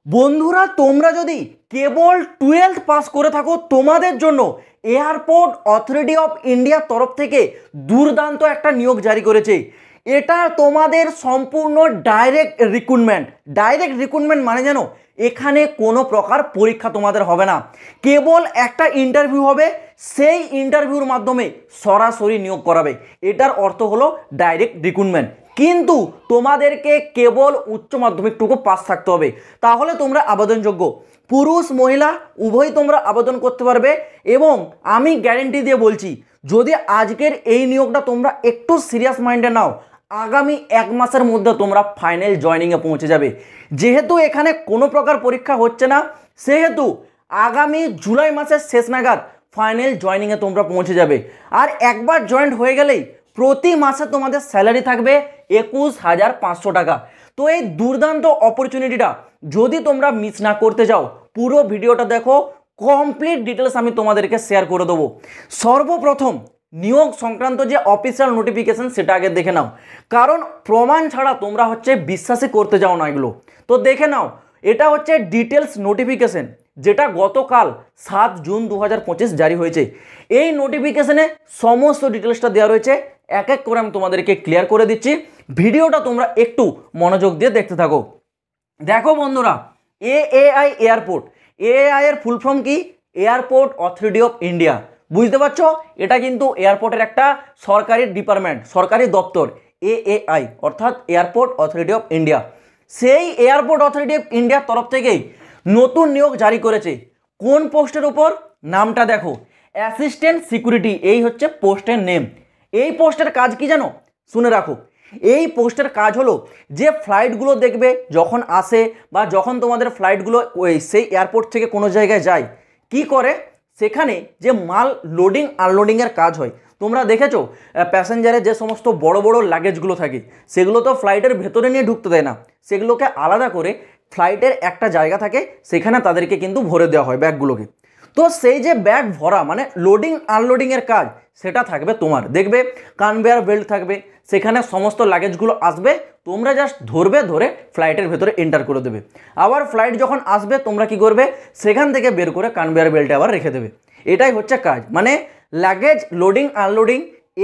বন্ধুরা, তোমরা যদি কেবল 12th পাস করে থাকো তোমাদের জন্য এয়ারপোর্ট অথরিটি অফ ইন্ডিয়ার তরফ থেকে দুর্দান্ত একটা নিয়োগ জারি করেছে। এটা তোমাদের সম্পূর্ণ ডাইরেক্ট রিক্রুটমেন্ট মানে জানো, এখানে কোনো প্রকার পরীক্ষা তোমাদের হবে না, কেবল একটা ইন্টারভিউ হবে, সেই ইন্টারভিউর মাধ্যমে সরাসরি নিয়োগ করাবে। এটার অর্থ হলো ডাইরেক্ট রিক্রুটমেন্ট। কিন্তু তোমাদেরকে কেবল উচ্চ মাধ্যমিকটুকু পাস থাকতে হবে, তাহলে তোমরা আবেদনযোগ্য। পুরুষ মহিলা উভয়ই তোমরা আবেদন করতে পারবে। এবং আমি গ্যারেন্টি দিয়ে বলছি, যদি আজকের এই নিয়োগটা তোমরা একটু সিরিয়াস মাইন্ডে নাও, আগামী 1 মাসের মধ্যে তোমরা ফাইনাল জয়নিংয়ে পৌঁছে যাবে। যেহেতু এখানে কোনো প্রকার পরীক্ষা হচ্ছে না, সেহেতু আগামী জুলাই মাসের শেষ নাগাদ ফাইনাল জয়নিংয়ে তোমরা পৌঁছে যাবে। আর একবার জয়েন্ট হয়ে গেলেই প্রতি মাসে তোমাদের স্যালারি থাকবে 21,500 টাকা। তো এই দুর্দান্ত অপরচুনিটিটা যদি তোমরা মিস না করতে চাও, পুরো ভিডিওটা দেখো, কমপ্লিট ডিটেলস আমি তোমাদেরকে শেয়ার করে দেবো। সর্বপ্রথম নিয়োগ সংক্রান্ত যে অফিসিয়াল নোটিফিকেশন সেটা আগে দেখে নাও, কারণ প্রমাণ ছাড়া তোমরা বিশ্বাসই করতে যাও না এগুলো। তো দেখে নাও, এটা হচ্ছে ডিটেলস নোটিফিকেশন, যেটা গতকাল 7 জুন 2025 জারি হয়েছে। এই নোটিফিকেশনে সমস্ত ডিটেলসটা দেওয়া রয়েছে, এক এক করে আমি তোমাদেরকে ক্লিয়ার করে দিচ্ছি। ভিডিওটা তোমরা একটু মনোযোগ দিয়ে দেখতে থাকো। দেখো বন্ধুরা, এএআই এয়ারপোর্ট, এআই এর ফুল ফর্ম কি? Airport authority of India. বুঝতে পারছো, এটা কিন্তু এয়ারপোর্টের একটা সরকারি ডিপার্টমেন্ট, সরকারি দপ্তর। এএআই অর্থাৎ এয়ারপোর্ট অথরিটি অফ ইন্ডিয়া। সেই এয়ারপোর্ট অথরিটি অফ ইন্ডিয়ার তরফ থেকেই নতুন নিয়োগ জারি করেছে। কোন পোস্টের উপর? নামটা দেখো, অ্যাসিস্ট্যান্ট সিকিউরিটি, এই হচ্ছে পোস্টের নেম। এই পোস্টের কাজ কি জানো? শুনে রাখো। এই পোস্টের কাজ হলো, যে ফ্লাইটগুলো দেখবে যখন আসে বা যখন তোমাদের ফ্লাইটগুলো সেই এয়ারপোর্ট থেকে কোনো জায়গায় যায়, কি করে সেখানে যে মাল লোডিং আনলোডিংয়ের কাজ হয়। তোমরা দেখেছো প্যাসেঞ্জারের যে সমস্ত বড় বড় লাগেজগুলো থাকে, সেগুলো তো ফ্লাইটের ভেতরে নিয়ে ঢুকতে দেয় না, সেগুলোকে আলাদা করে ফ্লাইটের একটা জায়গা থাকে, সেখানে তাদেরকে কিন্তু ভরে দেওয়া হয় ব্যাগগুলোকে। তো সেই যে ব্যাগ ভরা মানে লোডিং আনলোডিংয়ের কাজ, সেটা থাকবে তোমার। দেখবে কনভেয়ার বেল্ট থাকবে, সেখানে সমস্ত লাগেজগুলো আসবে, তোমরা জাস্ট ধরবে, ধরে ফ্লাইটের ভেতরে এন্টার করে দেবে। আবার ফ্লাইট যখন আসবে তোমরা কি করবে, সেখান থেকে বের করে কনভেয়ার বেল্টে আবার রেখে দেবে। এটাই হচ্ছে কাজ, মানে লাগেজ লোডিং আনলোডিং।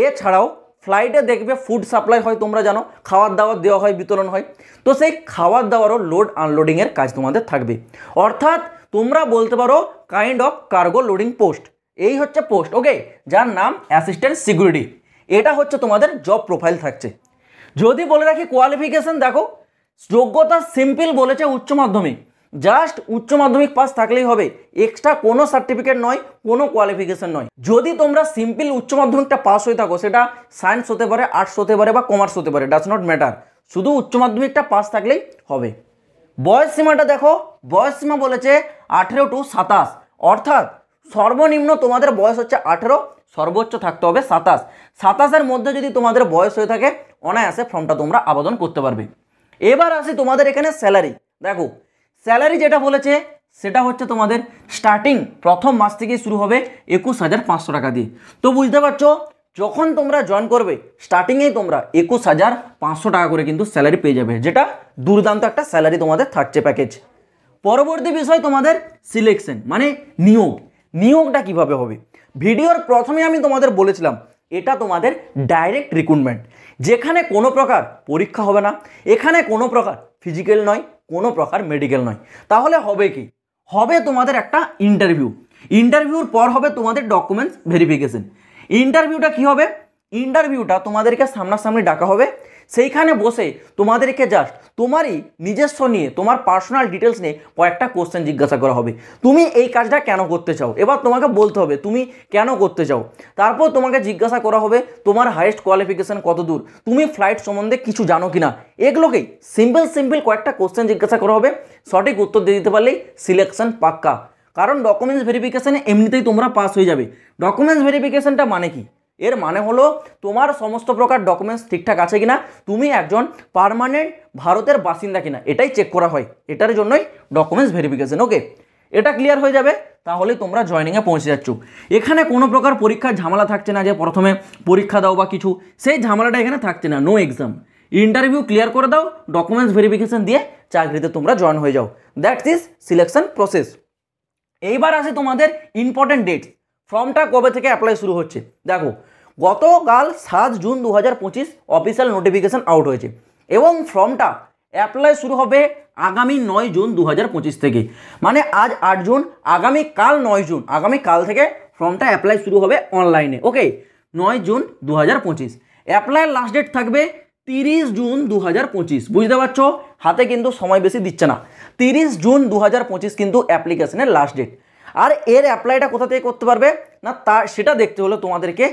এছাড়াও ফ্লাইটে দেখবে ফুড সাপ্লাই হয়, তোমরা জানো খাবার দাবার দেওয়া হয়, বিতরণ হয়। তো সেই খাবার দাবারও লোড আনলোডিংয়ের কাজ তোমাদের থাকবে। অর্থাৎ তোমরা বলতে পারো kind of cargo loading post. এই হচ্ছে পোস্ট, ওকে, যার নাম অ্যাসিস্ট্যান্ট সিকিউরিটি। এটা হচ্ছে তোমাদের জব প্রোফাইল থাকছে। যদি বলে রাখি কোয়ালিফিকেশন, দেখো যোগ্যতা সিম্পল বলেছে, উচ্চ মাধ্যমিক। জাস্ট উচ্চ মাধ্যমিক পাস থাকলেই হবে, এক্সট্রা কোনো সার্টিফিকেট নয়, কোনো কোয়ালিফিকেশন নয়। যদি তোমরা সিম্পল উচ্চ মাধ্যমিকটা পাস হয়ে থাকো, সেটা সায়েন্স হতে পারে, আর্টস হতে পারে বা কমার্স হতে পারে, ডাজ নট ম্যাটার, শুধু উচ্চ মাধ্যমিকটা পাস থাকলেই হবে। বয়স সীমাটা দেখো, বয়স সীমা বলেছে 18 to 27, অর্থাৎ সর্বনিম্ন তোমাদের বয়স হচ্ছে 18, সর্বোচ্চ থাকতে হবে 27। 27-এর মধ্যে যদি তোমাদের বয়স হয়ে থাকে, অনায়াসে ফর্মটা তোমরা আবেদন করতে পারবে। এবার আসি তোমাদের এখানে স্যালারি। দেখো স্যালারি যেটা বলেছে সেটা হচ্ছে তোমাদের স্টার্টিং প্রথম মাস থেকেই শুরু হবে 21,500 টাকা দিয়ে। তো বুঝতে পারছো, যখন তোমরা জয়েন করবে স্টার্টিংয়েই তোমরা 21,500 টাকা করে কিন্তু স্যালারি পেয়ে যাবে, যেটা দুর্দান্ত একটা স্যালারি তোমাদের থাকছে প্যাকেজ। পরবর্তী বিষয় তোমাদের সিলেকশন, মানে নিয়োগটা কিভাবে হবে। ভিডিওর প্রথমে আমি তোমাদের বলেছিলাম, এটা তোমাদের ডাইরেক্ট রিক্রুটমেন্ট, যেখানে কোনো প্রকার পরীক্ষা হবে না, এখানে কোনো প্রকার ফিজিক্যাল নয়, কোনো প্রকার মেডিকেল নয়। তাহলে হবে কি? হবে তোমাদের একটা ইন্টারভিউর পর হবে তোমাদের ডকুমেন্টস ভেরিফিকেশন। ইন্টারভিউটা কি হবে? ইন্টারভিউটা তোমাদেরকে সামনাসামনি ডাকা হবে, সেইখানে বসে তোমাদেরকে জাস্ট তোমারই নিজস্ব নিয়ে, তোমার পার্সোনাল ডিটেলস নিয়ে কয়েকটা কোশ্চেন জিজ্ঞাসা করা হবে। তুমি এই কাজটা কেন করতে চাও, এবার তোমাকে বলতে হবে তুমি কেন করতে চাও। তারপর তোমাকে জিজ্ঞাসা করা হবে তোমার হাইয়েস্ট কোয়ালিফিকেশন কত দূর, তুমি ফ্লাইট সম্বন্ধে কিছু জানো কিনা। এগুলোকেই সিম্পল কয়েকটা কোশ্চেন জিজ্ঞাসা করা হবে, সঠিক উত্তর দিয়ে দিতে পারলেই সিলেকশন পাক্কা। কারণ ডকুমেন্টস ভেরিফিকেশনে এমনিতেই তোমরা পাস হয়ে যাবে। ডকুমেন্টস ভেরিফিকেশনটা মানে কি? এর মানে হলো তোমার সমস্ত প্রকার ডকুমেন্টস ঠিকঠাক আছে কিনা, তুমি একজন পার্মানেন্ট ভারতের বাসিন্দা কিনা, এটাই চেক করা হয়। এটার জন্যই ডকুমেন্টস ভেরিফিকেশন, ওকে। এটা ক্লিয়ার হয়ে যাবে, তাহলে তোমরা জয়নিংয়ে পৌঁছে যাচ্ছ। এখানে কোনো প্রকার পরীক্ষার ঝামেলা থাকছে না, যে প্রথমে পরীক্ষা দাও বা কিছু, সেই ঝামেলাটা এখানে থাকছে না। নো এক্সাম, ইন্টারভিউ ক্লিয়ার করে দাও, ডকুমেন্টস ভেরিফিকেশন দিয়ে চাকরিতে তোমরা জয়েন হয়ে যাও। That's is selection process. এইবার আসে তোমাদের ইম্পর্টেন্ট ডেটস। ফর্মটা কবে থেকে অ্যাপ্লাই শুরু হচ্ছে? দেখো, গতকাল 7 জুন 2025 অফিসিয়াল নোটিফিকেশান আউট হয়েছে এবং ফর্মটা অ্যাপ্লাই শুরু হবে আগামী 9 জুন 2025 থেকে। মানে আজ 8 জুন, আগামীকাল 9 জুন, আগামীকাল থেকে ফর্মটা অ্যাপ্লাই শুরু হবে অনলাইনে। ওকে, 9 জুন 2025। অ্যাপ্লাইয়ের লাস্ট ডেট থাকবে 30 জুন 2025। বুঝতে পারছো, হাতে কিন্তু সময় বেশি দিচ্ছে না। 30 জুন 2025 কিন্তু অ্যাপ্লিকেশনের লাস্ট ডেট। আর এর অ্যাপ্লাইটা কোথা থেকে করতে পারবে না, সেটা দেখতে হলে তোমাদেরকে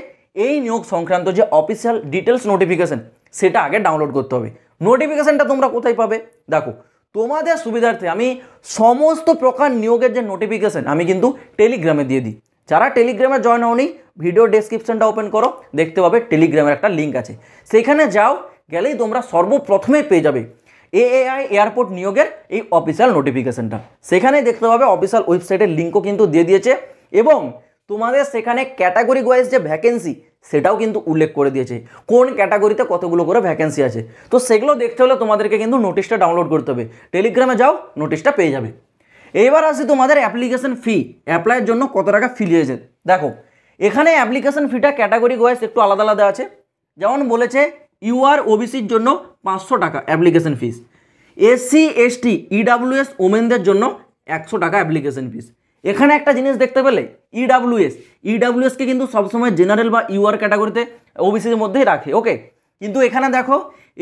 এই নিয়োগ সংক্রান্ত যে অফিসিয়াল ডিটেলস নোটিফিকেশান সেটা আগে ডাউনলোড করতে হবে। নোটিফিকেশানটা তোমরা কোথায় পাবে? দেখো, তোমাদের সুবিধার্থে আমি সমস্ত প্রকার নিয়োগের যে নোটিফিকেশান আমি কিন্তু টেলিগ্রামে দিয়ে দিই। যারা টেলিগ্রামে জয়েন হওনি, ভিডিও ডেসক্রিপশনটা ওপেন করো, দেখতে পাবে টেলিগ্রামের একটা লিঙ্ক আছে, সেখানে যাও, গেলেই তোমরা সর্বপ্রথমে পেয়ে যাবে এএআই এয়ারপোর্ট নিয়োগের এই অফিসিয়াল নোটিফিকেশানটা। সেখানে দেখতে পাবে অফিসিয়াল ওয়েবসাইটের লিঙ্কও কিন্তু দিয়ে দিয়েছে এবং তোমাদের সেখানে ক্যাটাগরি ওয়াইজ যে ভ্যাকেন্সি সেটাও কিন্তু উল্লেখ করে দিয়েছে, কোন ক্যাটাগরিতে কতগুলো করে ভ্যাকেন্সি আছে। তো সেগুলো দেখতে হলে তোমাদেরকে কিন্তু নোটিশটা ডাউনলোড করতে হবে। টেলিগ্রামে যাও, নোটিশটা পেয়ে যাবে। এইবার আসি তোমাদের অ্যাপ্লিকেশন ফি। অ্যাপ্লাইয়ের জন্য কত টাকা ফি নিয়েছে? দেখো, এখানে অ্যাপ্লিকেশন ফিটা ক্যাটাগরি ওয়াইজ একটু আলাদা আলাদা আছে। যেমন বলেছে ইউআর ওবিসির জন্য 500 টাকা application fees, SC ST EWS ওমেনদের জন্য 100 টাকা অ্যাপ্লিকেশন ফিস। এখানে একটা জিনিস দেখতে পেলে, ইডাব্লিউএসকে কিন্তু সবসময় জেনারেল বা ইউআর ক্যাটাগরিতে ওবিসির মধ্যেই রাখে। ওকে, কিন্তু এখানে দেখো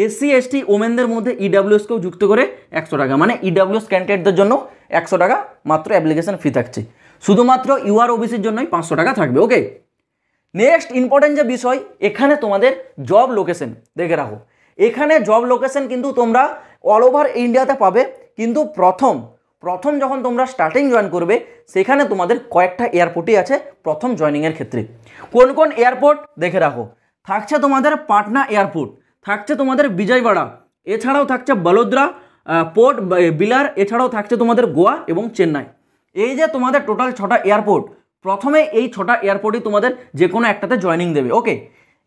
এসসি এসটি ওমেনদের মধ্যে ইডাব্লিউএসকেও যুক্ত করে 100 টাকা, মানে ইডাব্লিউএস ক্যান্ডিডেটদের জন্য 100 টাকা মাত্র অ্যাপ্লিকেশন ফি থাকছে। শুধুমাত্র ইউআর ওবিসির জন্যই 500 টাকা থাকবে। ওকে, নেক্সট ইম্পর্টেন্ট যে বিষয়, এখানে তোমাদের জব লোকেশন দেখে রাখো। এখানে জব লোকেশন কিন্তু তোমরা অল ওভার ইন্ডিয়াতে পাবে, কিন্তু প্রথম যখন তোমরা স্টার্টিং জয়েন করবে সেখানে তোমাদের কয়েকটা এয়ারপোর্টই আছে প্রথম জয়নিংয়ের ক্ষেত্রে। কোন কোন এয়ারপোর্ট দেখে রাখো? থাকছে তোমাদের পাটনা এয়ারপোর্ট, থাকছে তোমাদের বিজয়ওয়াড়া, এছাড়াও থাকছে বলোদ্রা, পোর্ট বিলার, এছাড়াও থাকছে তোমাদের গোয়া এবং চেন্নাই। এই যে তোমাদের টোটাল 6টা এয়ারপোর্ট, প্রথমে এই 6টা এয়ারপোর্টই তোমাদের যে কোনো একটাতে জয়নিং দেবে। ওকে,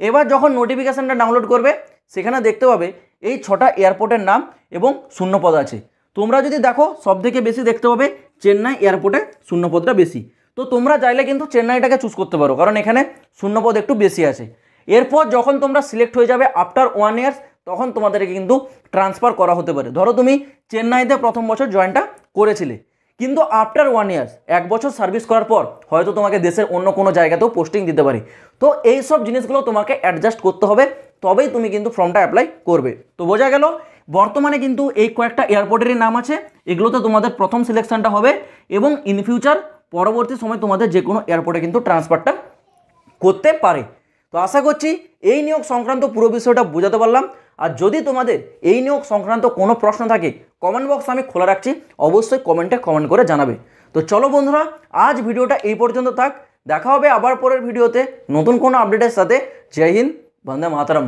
এবার যখন নোটিফিকেশানটা ডাউনলোড করবে সেখানে দেখতে পাবে এই 6টা এয়ারপোর্টের নাম এবং শূন্যপদ আছে। তোমরা যদি দেখো, সবথেকে বেশি দেখতে পাবে চেন্নাই এয়ারপোর্টে শূন্যপদটা বেশি। তো তোমরা চাইলে কিন্তু চেন্নাইটাকে চুজ করতে পারো, কারণ এখানে শূন্যপদ একটু বেশি আছে। এরপর যখন তোমরা সিলেক্ট হয়ে যাবে আফটার 1 ইয়ার্স, তখন তোমাদেরকে কিন্তু ট্রান্সফার করা হতে পারে। ধরো তুমি চেন্নাইতে প্রথম বছর জয়েনটা করেছিলে, কিন্তু আফটার 1 ইয়ার্স, 1 বছর সার্ভিস করার পর হয়তো তোমাকে দেশের অন্য কোনো জায়গাতেও পোস্টিং দিতে পারে। তো এই সব জিনিসগুলো তোমাকে অ্যাডজাস্ট করতে হবে, তবেই তুমি কিন্তু ফর্মটা অ্যাপ্লাই করবে। তো বোঝা গেল, বর্তমানে কিন্তু এই কয়েকটা এয়ারপোর্টেরই নাম আছে, এগুলোতে তোমাদের প্রথম সিলেকশনটা হবে এবং ইন ফিউচার পরবর্তী সময় তোমাদের যে কোনো এয়ারপোর্টে কিন্তু ট্রান্সফারটা করতে পারে। তো আশা করছি এই নিয়োগ সংক্রান্ত পুরো বিষয়টা বোঝাতে পারলাম। আর যদি তোমাদের এই নিয়োগ সংক্রান্ত কোনো প্রশ্ন থাকে, কমেন্ট বক্স আমি খোলা রাখছি, অবশ্যই কমেন্টে কমেন্ট করে জানাবে। তো চলো বন্ধুরা, আজ ভিডিওটা এই পর্যন্ত থাক, দেখা হবে আবার পরের ভিডিওতে নতুন কোনো আপডেটের সাথে। জয় হিন্দ, বন্দে মাতরম।